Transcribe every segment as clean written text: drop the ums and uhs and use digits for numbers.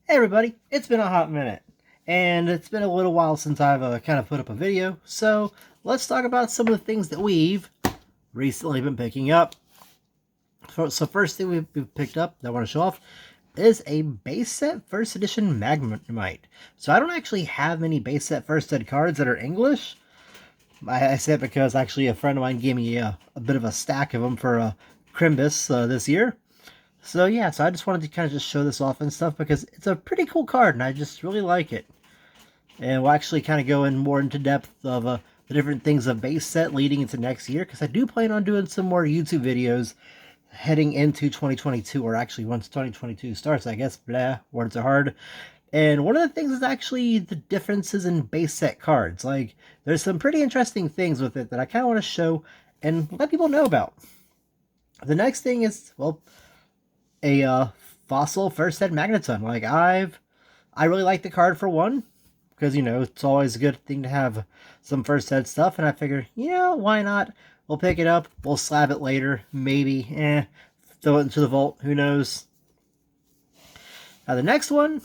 Hey everybody, it's been a hot minute, and it's been a little while since I've kind of put up a video, so let's talk about some of the things that we've recently been picking up. So first thing we've picked up that I want to show off is a base set first edition Magnemite. So I don't actually have many base set first ed cards that are English. I say it because actually a friend of mine gave me a bit of a stack of them for Crimbus this year. So yeah, so I just wanted to kind of just show this off and stuff because it's a pretty cool card and I just really like it. And we'll actually kind of go in more into depth of the different things of base set leading into next year because I do plan on doing some more YouTube videos heading into 2022, or actually once 2022 starts, I guess. Blah, words are hard. And one of the things is actually the differences in base set cards. Like, there's some pretty interesting things with it that I kind of want to show and let people know about. The next thing is, well, a fossil first ed magneton. I really like the card for one, because it's always a good thing to have some first ed stuff, and I figured, why not? We'll pick it up, we'll slab it later, maybe, throw it into the vault, who knows. Now the next one,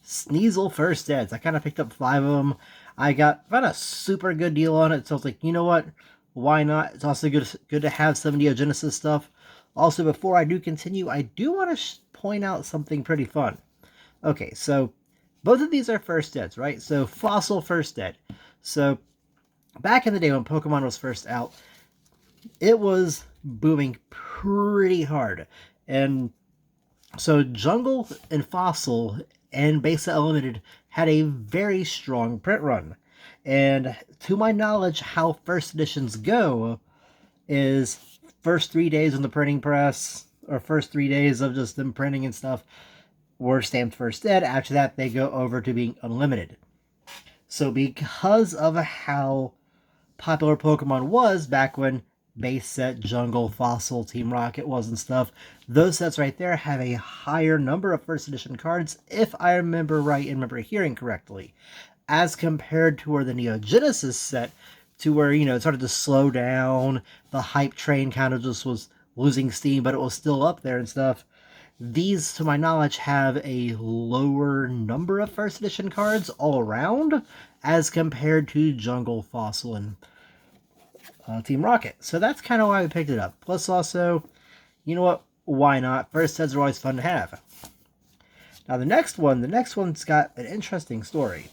Sneasel first eds. I kind of picked up 5 of them. I got a super good deal on it, so I was like, you know what? Why not? It's also good to have some Neogenesis stuff. Also, before I do continue, I do want to point out something pretty fun. Okay, so both of these are first eds, right? So fossil first ed. So back in the day when Pokemon was first out, it was booming pretty hard. And so Jungle and Fossil and Base Unlimited had a very strong print run. And to my knowledge, how first editions go is first 3 days on the printing press, or first 3 days of just them printing and stuff, were stamped first ed. After that, they go over to being unlimited. So because of how popular Pokemon was back when base set, Jungle, Fossil, Team Rocket was and stuff, those sets right there have a higher number of first edition cards, if I remember right and remember hearing correctly, as compared to where the Neogenesis set, to where, it started to slow down, the hype train kind of just was losing steam, but it was still up there and stuff. These, to my knowledge, have a lower number of first edition cards all around as compared to Jungle, Fossil, and Team Rocket. So that's kind of why we picked it up. Plus also, you know what? Why not? First sets are always fun to have. Now the next one's got an interesting story.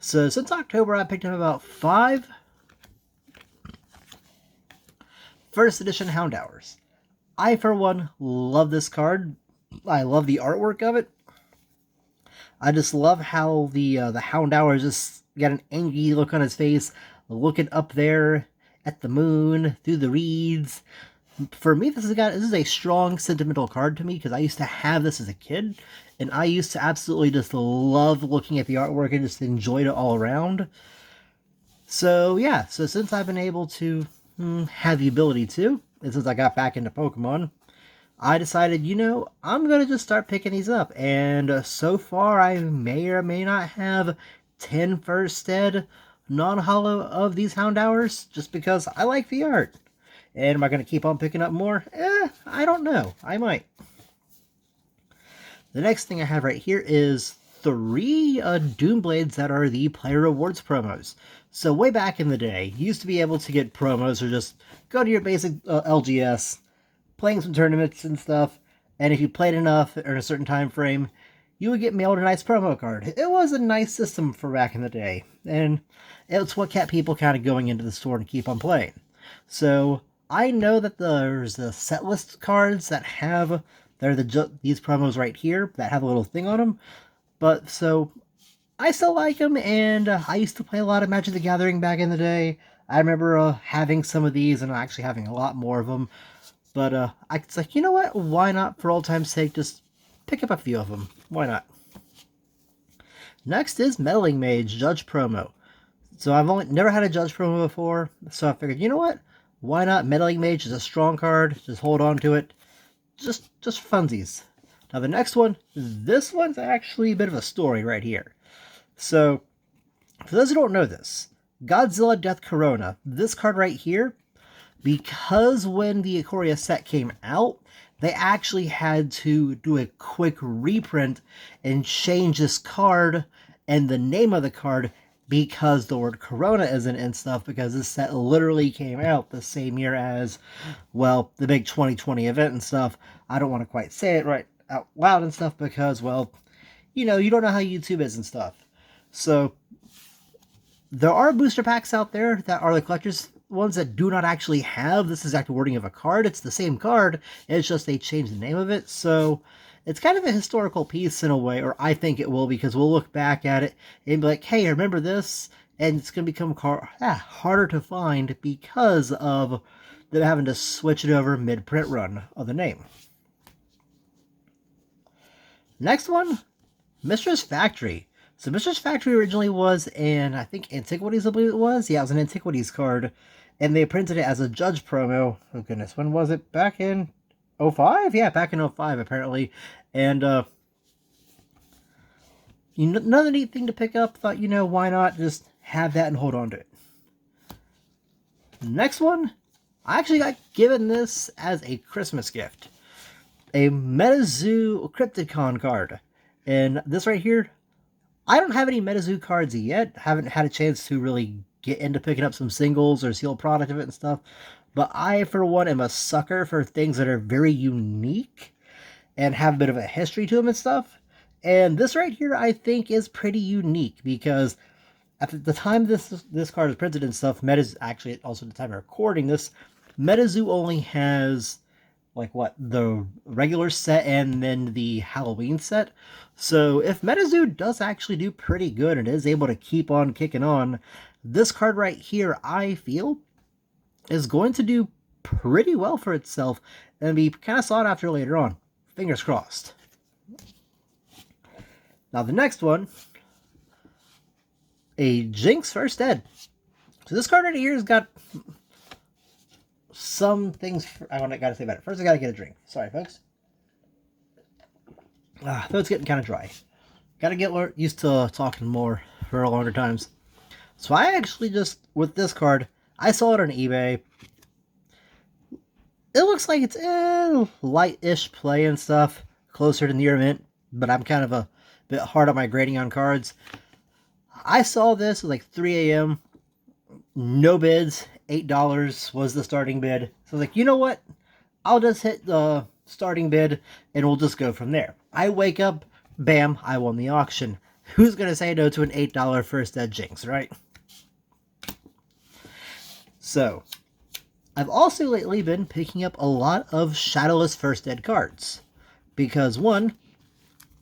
So since October, I picked up about 5 first edition Hound Hours. I, for one, love this card. I love the artwork of it. I just love how the Hound Hour just got an angry look on his face, looking up there at the moon through the reeds. For me, this is a strong sentimental card to me because I used to have this as a kid, and I used to absolutely just love looking at the artwork and just enjoyed it all around. So yeah, so since I've been able to have the ability to, and since I got back into Pokemon, I decided, I'm going to just start picking these up. And so far, I may or may not have 10 first ed non-holo of these Hound Hours, just because I like the art. And am I going to keep on picking up more? I don't know. I might. The next thing I have right here is 3 Doomblades that are the player rewards promos. So way back in the day, you used to be able to get promos or just go to your basic LGS, playing some tournaments and stuff, and if you played enough in a certain time frame, you would get mailed a nice promo card. It was a nice system for back in the day, and it's what kept people kind of going into the store and keep on playing. So I know that there's the set list cards that have these promos right here that have a little thing on them, but so I still like them, and I used to play a lot of Magic the Gathering back in the day. I remember having some of these and actually having a lot more of them. But it's like, you know what? Why not, for old time's sake, just pick up a few of them. Why not? Next is Meddling Mage Judge promo. So I've never had a Judge promo before, so I figured, you know what? Why not? Meddling Mage is a strong card. Just hold on to it. Just funsies. Now the next one, this one's actually a bit of a story right here. So, for those who don't know this, Godzilla Death Corona, this card right here, because when the Ikoria set came out, they actually had to do a quick reprint and change this card and the name of the card because the word Corona isn't and stuff, because this set literally came out the same year as, well, the big 2020 event and stuff. I don't want to quite say it right out loud and stuff because, well, you know, you don't know how YouTube is and stuff. So there are booster packs out there that are the collector's ones that do not actually have this exact wording of a card. It's the same card, it's just they changed the name of it. So it's kind of a historical piece in a way, or I think it will, because we'll look back at it and be like, hey, remember this? And it's going to become harder to find because of them having to switch it over mid-print run of the name. Next one, Mistress Factory. So Mistress Factory originally was in, I think, Antiquities, I believe it was. Yeah, it was an Antiquities card. And they printed it as a Judge promo. Oh, goodness. When was it? Back in 05? Yeah, back in 05, apparently. And, another neat thing to pick up. Thought, why not just have that and hold on to it. Next one, I actually got given this as a Christmas gift. A MetaZoo Crypticon card. And this right here, I don't have any MetaZoo cards yet. Haven't had a chance to really get into picking up some singles or sealed product of it and stuff. But I, for one, am a sucker for things that are very unique and have a bit of a history to them and stuff. And this right here, I think, is pretty unique because at the time this card is printed and stuff, METZ, actually also at the time of recording this, MetaZoo only has, like, what, the regular set and then the Halloween set. So if MetaZoo does actually do pretty good and is able to keep on kicking on, this card right here, I feel, is going to do pretty well for itself and be kind of sought after later on. Fingers crossed. Now the next one, a Jinx First Ed. So this card right here has got some things I gotta say about it. First, I gotta get a drink. Sorry, folks. Throat's getting kind of dry. Gotta get used to talking more for longer times. So I actually just, with this card, I saw it on eBay. It looks like it's light-ish play and stuff, closer to near mint, but I'm kind of a bit hard on my grading on cards. I saw this at like 3 a.m. No bids. $8 was the starting bid. So I was like, you know what? I'll just hit the starting bid and we'll just go from there. I wake up, bam, I won the auction. Who's going to say no to an $8 First Ed Jinx, right? So, I've also lately been picking up a lot of Shadowless First Ed cards. Because one,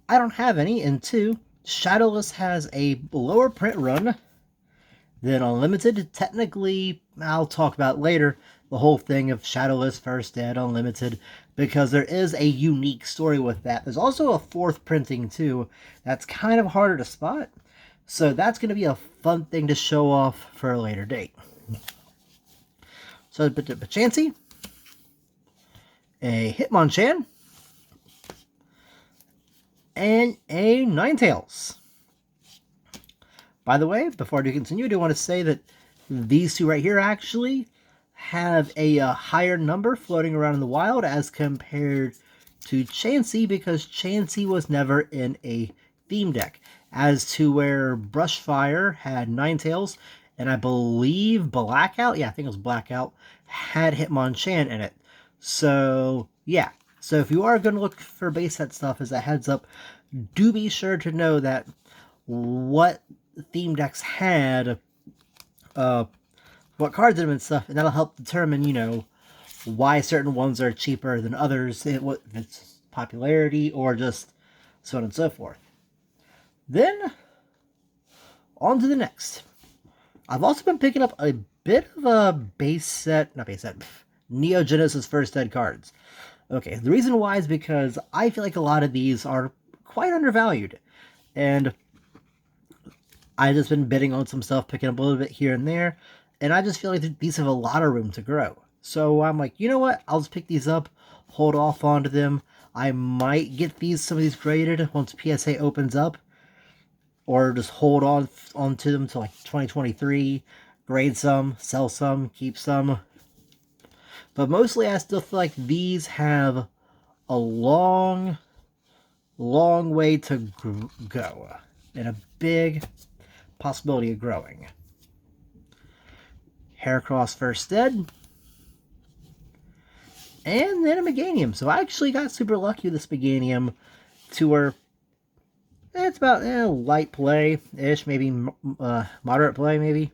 I don't have any, and two, Shadowless has a lower print run than Unlimited. Technically, I'll talk about later the whole thing of Shadowless First Ed Unlimited, because there is a unique story with that. There's also a fourth printing too that's kind of harder to spot, so that's going to be a fun thing to show off for a later date. So, Chansey, a Hitmonchan, and a Ninetales. By the way, before I do continue, I do want to say that these two right here actually have a higher number floating around in the wild as compared to Chansey, because Chansey was never in a theme deck. As to where Brushfire had Ninetales, and I believe Blackout, yeah, I think it was Blackout, had Hitmonchan in it. So, yeah. So if you are going to look for base set stuff as a heads up, do be sure to know that what theme decks had what cards in them and stuff, and that'll help determine, why certain ones are cheaper than others, if it's popularity or just so on and so forth. Then, on to the next. I've also been picking up a bit of a Neogenesis First Ed cards. Okay, the reason why is because I feel like a lot of these are quite undervalued, and I've just been bidding on some stuff, picking up a little bit here and there, and I just feel like these have a lot of room to grow. So I'm like, you know what? I'll just pick these up, hold off onto them. I might get some of these graded once PSA opens up, or just hold on to them till like 2023, grade some, sell some, keep some. But mostly I still feel like these have a long, long way to go. And a big possibility of growing. Heracross first dead. And then a Meganium. So I actually got super lucky with this Meganium to where it's about light play-ish, maybe moderate play, maybe.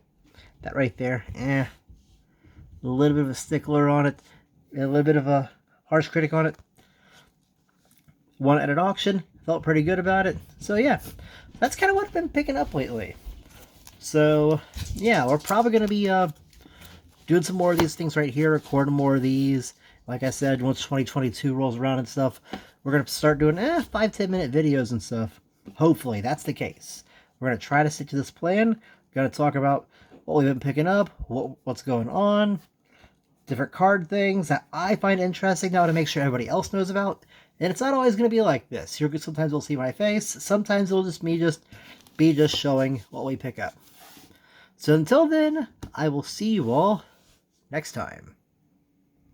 That right there. A little bit of a stickler on it. A little bit of a harsh critic on it. Won at an auction. Felt pretty good about it. So yeah, that's kind of what I've been picking up lately. So yeah, we're probably going to be doing some more of these things right here, recording more of these. Like I said, once 2022 rolls around and stuff, we're going to start doing 5-10 minute videos and stuff. Hopefully, that's the case. We're going to try to stick to this plan. We're going to talk about what we've been picking up, what's going on, different card things that I find interesting now to make sure everybody else knows about. And it's not always going to be like this. Sometimes you'll see my face. Sometimes it'll just be just showing what we pick up. So until then, I will see you all next time.